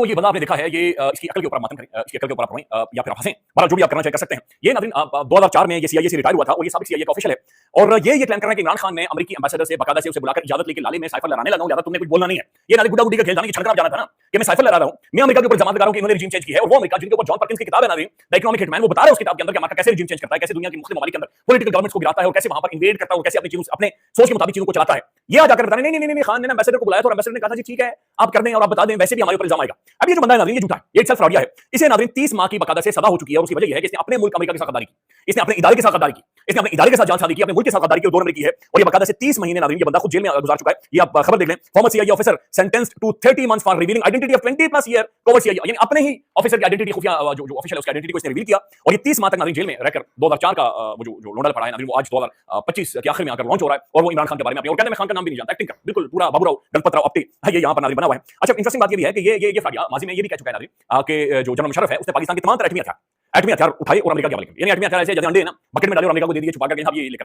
तो ये बंदा आपने देखा है, ये इसकी अकल के ऊपर मातम करें, इसकी अकल के ऊपर आप रोएं या फिर आप हंसें, बहरहाल जो भी आप करना चाहे कर सकते हैं। ये नाज़रीन 2004 में ये सीआईए से रिटायर हुआ था और ये साबिक सीआईए का ऑफिशियल है। और ये क्लेम कर रहा है कि इमरान खान ने अमेरिकी एम्बेसडर से बाकायदा से उसे बुलाकर इजाजत लेके लाले में साइफर लहराने लगा हूं, ज्यादा तुमने कुछ बोलना नहीं है। ये नाज़रीन गुड्डा गुड्डी का खेल जाने की छनकर जाना था ना कि मैं साइफर लहरा रहा हूं, मैं अमेरिका के ऊपर जमात लगा रहा हूं कि इन्होंने रिजीम चेंज की है। और वो अमेरिका जिनके ऊपर जॉन पर्किंस की किताब है नाज़रीन, द इकोनॉमिक हिटमैन, वो बता रहा है उस किताब के अंदर कि अमेरिका कैसे रिजीम चेंज करता है, कैसे दुनिया की मुख्तलिफ ममालिक के अंदर पॉलिटिकल गवर्नमेंट्स को गिराता है और कैसे वहां पर इन्वेड करता है और कैसे अपनी चीजों अपने सोच के मुताबिक चीजों को चलाता है। ये आ जाकर बता रहे नहीं, खान ने एम्बेसडर को बुलाया तो एम्बेसडर ने कहा था जी ठीक है आप कर दें और आप बता दें, वैसे भी हमारे ऊपर इल्जाम आएगा। अब ये जो बंदा है नाज़रीन, ये झूठा है, ये सेल्फ फ्रॉडिया है। इसे नाज़रीन 30 माह की बकायदा से सजा हो चुकी है और उसकी वजह यह है कि इसने अपने मुल्क अमेरिका के साथ गद्दारी की, इसने अपने इदारे के साथ गद्दारी की, इसने अपने इदारे के साथ जालसाजी की, अपने मुल्क के साथ गद्दारी की और 2 नंबर की है। और ये बकायदा से 30 महीने नाज़रीन ये बंदा खुद जेल में गुजार चुका है। ये आप खबर देख लें, former CIA officer sentenced to 30 months for revealing identity of 20+ year cover CIA, यानी अपने ही ऑफिसर की आइडेंटिटी, खुफिया जो ऑफिशियल है उसकी आइडेंटिटी को इसने रिवील किया और ये 30 माह तक नाज़रीन जेल में रहकर 2004 का वो जो लोंडा पड़ा है नाज़रीन, वो आज 2025 के आखिर में आकर लॉन्च हो रहा है और वो इमरान खान के बारे में अपने और कहते हैं मैं खान का नाम भी नहीं जानता, एक्टिंग कर बिल्कुल पूरा बाबूराव गणपत राव अपटे है ये यहाँ पर नाज़रीन बना हुआ है। अच्छा, इंटरेस्टिंग बात ये भी है कि ये फ्रॉडिया माजी में ये भी कह चुका है नाज़रीन कि जो जनरल मशरफ है उसने पाकिस्तान के तमाम एटमी हथियार उठाए और अमेरिका के हवाले किए। यानी एटमी हथियार ऐसे जैसे अंडे है ना, बकेट में डाले और अमेरिका को दे दिए छुपा कर, आप ये लेकर